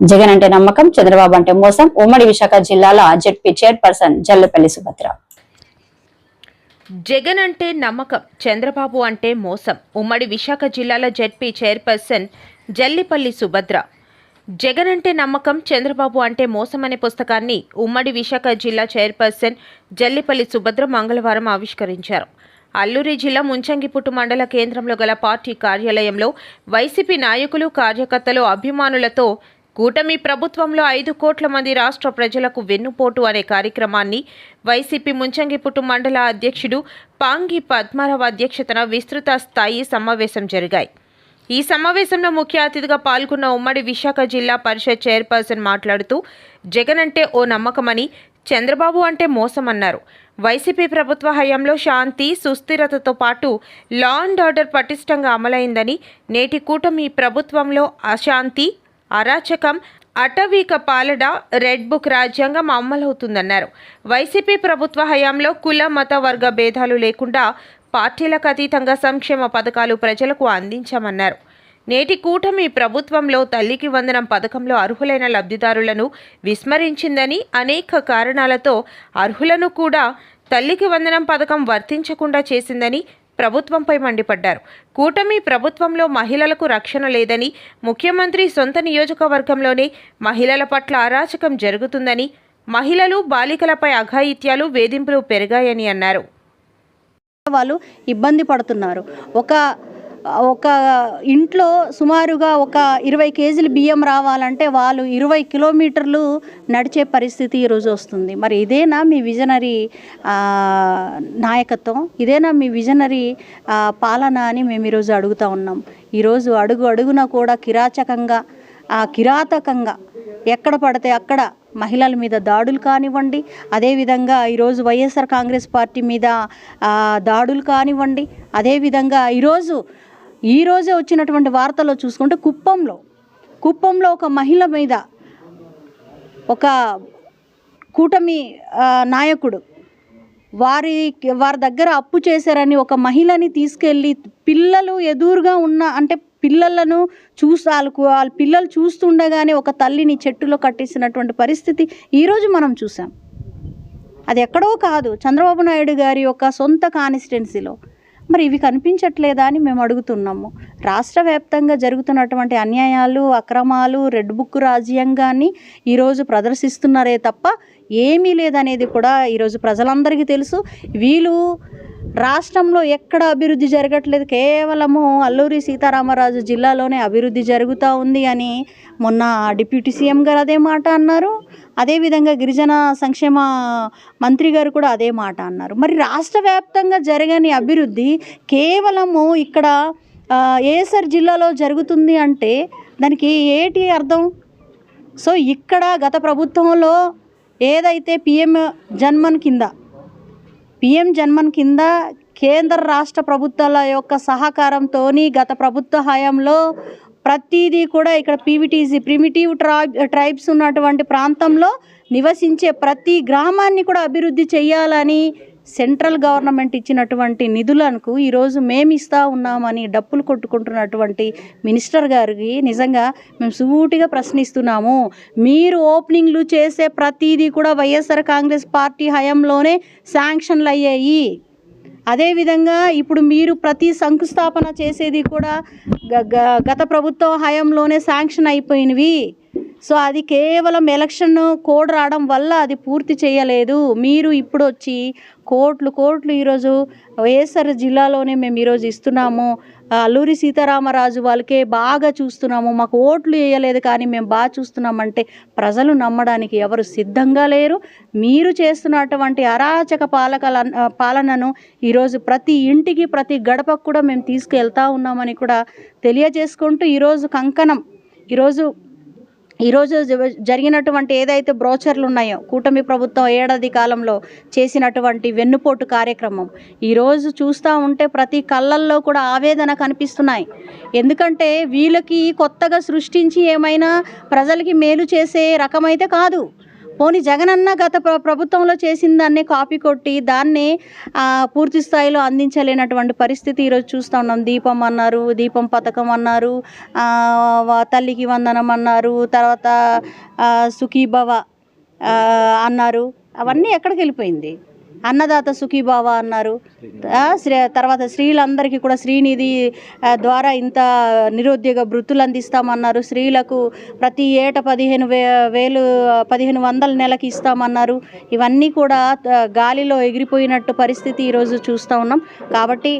జగన్ అంటే నమ్మకం, చంద్రబాబు అంటే మోసం. ఉమ్మడి విశాఖ జిల్లాల జెడ్పీ చైర్పర్సన్ జల్లిపల్లి సుభద్ర. జగన్ అంటే నమ్మకం, చంద్రబాబు అంటే మోసం. ఉమ్మడి విశాఖ జిల్లాల జెడ్పీ చైర్పర్సన్ జల్లిపల్లి సుభద్ర. జగన్ అంటే నమ్మకం, చంద్రబాబు అంటే మోసం అనే పుస్తకాన్ని ఉమ్మడి విశాఖ జిల్లా చైర్పర్సన్ జల్లిపల్లి సుభద్ర మంగళవారం ఆవిష్కరించారు. అల్లూరి జిల్లా ముంచంగిపుట్టు మండల కేంద్రంలో గల పార్టీ కార్యాలయంలో వైసీపీ నాయకులు, కార్యకర్తలు, అభిమానులతో కూటమి ప్రభుత్వంలో 5 కోట్ల మంది రాష్ట్ర ప్రజలకు వెన్నుపోటు అనే కార్యక్రమాన్ని వైసీపీ ముంచంగిపుట్టు మండల అధ్యక్షుడు పాంగి పద్మారావు అధ్యక్షతన విస్తృత స్థాయి సమావేశం జరిగాయి. ఈ సమావేశంలో ముఖ్య అతిథిగా పాల్గొన్న ఉమ్మడి విశాఖ జిల్లా పరిషత్ చైర్పర్సన్ మాట్లాడుతూ జగన్ అంటే ఓ నమ్మకమని, చంద్రబాబు అంటే మోసమన్నారు. వైసీపీ ప్రభుత్వ హయాంలో శాంతి, సుస్థిరతతో పాటు లా అండ్ ఆర్డర్ పటిష్టంగా అమలైందని, నేటి కూటమి ప్రభుత్వంలో అశాంతి, అరాచకం, అటవీక పాలన, రెడ్ బుక్ రాజ్యాంగం అమలవుతుందన్నారు. వైసీపీ ప్రభుత్వ హయాంలో కుల, మత, వర్గ భేదాలు లేకుండా పార్టీలకు అతీతంగా సంక్షేమ పథకాలు ప్రజలకు అందించామన్నారు. నేటి కూటమి ప్రభుత్వంలో తల్లికి వందనం పథకంలో అర్హులైన లబ్ధిదారులను విస్మరించిందని, అనేక కారణాలతో అర్హులను కూడా తల్లికి వందనం పథకం వర్తించకుండా చేసిందని ప్రభుత్వంపై మండిపడ్డారు. కూటమి ప్రభుత్వంలో మహిళలకు రక్షణ లేదని, ముఖ్యమంత్రి సొంత నియోజకవర్గంలోనే మహిళల పట్ల అరాచకం జరుగుతుందని, మహిళలు, బాలికలపై అఘాయిత్యాలు, వేధింపులు పెరిగాయని అన్నారు. వాళ్ళు ఇబ్బంది పడుతున్నారు. ఒక ఇంట్లో సుమారుగా ఒక 20 కేజీలు బియ్యం రావాలంటే వాళ్ళు 20 కిలోమీటర్లు నడిచే పరిస్థితి ఈరోజు వస్తుంది. మరి ఇదేనా మీ విజనరీ నాయకత్వం? ఇదేనా మీ విజనరీ పాలన అని మేము ఈరోజు అడుగుతూ ఉన్నాం. ఈరోజు అడుగున కూడా కిరాతకంగా ఎక్కడ పడితే అక్కడ మహిళల మీద దాడులు కానివ్వండి, అదేవిధంగా ఈరోజు వైఎస్ఆర్ కాంగ్రెస్ పార్టీ మీద దాడులు కానివ్వండి, అదేవిధంగా ఈరోజే వచ్చినటువంటి వార్తలో చూసుకుంటే కుప్పంలో ఒక మహిళ మీద ఒక కూటమి నాయకుడు వారి దగ్గర అప్పు చేశారని ఒక మహిళని తీసుకెళ్ళి పిల్లలు ఎదురుగా ఉన్న పిల్లలను వాళ్ళ పిల్లలు చూస్తుండగానే ఒక తల్లిని చెట్టులో కట్టేసినటువంటి పరిస్థితి ఈరోజు మనం చూసాం. అది ఎక్కడో కాదు, చంద్రబాబు నాయుడు గారి యొక్క సొంత కాన్స్టిట్యున్సీలో. మరి ఇవి కనిపించట్లేదా అని మేము అడుగుతున్నాము. రాష్ట్ర వ్యాప్తంగా జరుగుతున్నటువంటి అన్యాయాలు, అక్రమాలు, రెడ్ బుక్ రాజ్యాంగాన్ని ఈరోజు ప్రదర్శిస్తున్నారే తప్ప ఏమీ లేదనేది కూడా ఈరోజు ప్రజలందరికీ తెలుసు. వీళ్ళు రాష్ట్రంలో ఎక్కడ అభివృద్ధి జరగట్లేదు, కేవలము అల్లూరి సీతారామరాజు జిల్లాలోనే అభివృద్ధి జరుగుతూ ఉంది అని మొన్న డిప్యూటీ సీఎం గారు అదే మాట అన్నారు. అదేవిధంగా గిరిజన సంక్షేమ మంత్రి గారు కూడా అదే మాట అన్నారు. మరి రాష్ట్ర వ్యాప్తంగా జరగని అభివృద్ధి కేవలము ఇక్కడ ఏఎస్ఆర్ జిల్లాలో జరుగుతుంది అంటే దానికి ఏంటి అర్థం? సో ఇక్కడ గత ప్రభుత్వంలో ఏదైతే పిఎం జన్మన్ కింద కేంద్ర రాష్ట్ర ప్రభుత్వాల యొక్క సహకారంతో గత ప్రభుత్వ హయాంలో ప్రతిదీ కూడా ఇక్కడ ప్రిమిటివ్ ట్రైబ్స్ ఉన్నటువంటి ప్రాంతంలో నివసించే ప్రతి గ్రామాన్ని కూడా అభివృద్ధి చేయాలని సెంట్రల్ గవర్నమెంట్ ఇచ్చినటువంటి నిధులకు ఈరోజు మేము ఇస్తూ ఉన్నామని డప్పులు కొట్టుకుంటున్నటువంటి మినిస్టర్ గారికి నిజంగా మేము సూటిగా ప్రశ్నిస్తున్నాము. మీరు ఓపెనింగ్లు చేసే ప్రతిదీ కూడా వైఎస్ఆర్ కాంగ్రెస్ పార్టీ హయాంలోనే శాంక్షన్లు అయ్యాయి. అదేవిధంగా ఇప్పుడు మీరు ప్రతి శంకుస్థాపన చేసేది కూడా గత ప్రభుత్వ హయాంలోనే శాంక్షన్ అయిపోయినవి. సో అది కేవలం ఎలక్షన్ కోడ్ రావడం వల్ల అది పూర్తి చేయలేదు. మీరు ఇప్పుడు వచ్చి కోట్లు ఈరోజు వైఎస్ఆర్ జిల్లాలోనే మేము ఈరోజు ఇస్తున్నాము, అల్లూరి సీతారామరాజు వాళ్ళకే బాగా చూస్తున్నాము, మాకు ఓట్లు వేయలేదు కానీ మేము బాగా చూస్తున్నామంటే ప్రజలు నమ్మడానికి ఎవరు సిద్ధంగా లేరు. మీరు చేస్తున్నటువంటి అరాచక పాలనను ఈరోజు ప్రతి ఇంటికి, ప్రతి గడపకు కూడా మేము తీసుకెళ్తా ఉన్నామని కూడా తెలియజేసుకుంటూ ఈరోజు జరిగినటువంటి ఏదైతే బ్రోచర్లు ఉన్నాయో కూటమి ప్రభుత్వం ఏడాది కాలంలో చేసినటువంటి వెన్నుపోటు కార్యక్రమం ఈరోజు చూస్తూ ఉంటే ప్రతి కళ్ళల్లో కూడా ఆవేదన కనిపిస్తున్నాయి. ఎందుకంటే వీళ్ళకి కొత్తగా సృష్టించి ఏమైనా ప్రజలకి మేలు చేసే రకమైతే కాదు. పోనీ జగనన్న గత ప్రభుత్వంలో చేసిన దాన్నే కాపీ కొట్టి దాన్నే పూర్తి స్థాయిలో అందించలేనటువంటి పరిస్థితి ఈరోజు చూస్తూ ఉన్నాం. దీపం అన్నారు, దీపం పథకం అన్నారు, తల్లికి వందనం అన్నారు, తర్వాత సుఖీభవ అన్నారు. అవన్నీ ఎక్కడికి వెళ్ళిపోయింది? అన్నదాత సుఖీభావ అన్నారు. తర్వాత స్త్రీలందరికీ కూడా శ్రీనిధి ద్వారా ఇంత నిరుద్యోగ వృత్తులు అందిస్తామన్నారు. స్త్రీలకు ప్రతి ఏటా 1500 నెలకి ఇస్తామన్నారు. ఇవన్నీ కూడా గాలిలో ఎగిరిపోయినట్టు పరిస్థితి ఈరోజు చూస్తూ ఉన్నాం. కాబట్టి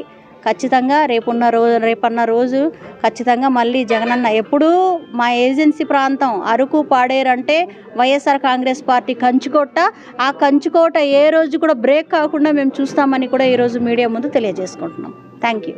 ఖచ్చితంగా రేపన్న రోజు ఖచ్చితంగా మళ్ళీ జగనన్న ఎప్పుడూ మా ఏజెన్సీ ప్రాంతం అరకు పాడేరు అంటే వైఎస్ఆర్ కాంగ్రెస్ పార్టీ కంచుకోట. ఆ కంచుకోట ఏ రోజు కూడా బ్రేక్ కాకుండా మేము చూస్తామని కూడా ఈరోజు మీడియా ముందు తెలియజేసుకుంటున్నాం. Thank you.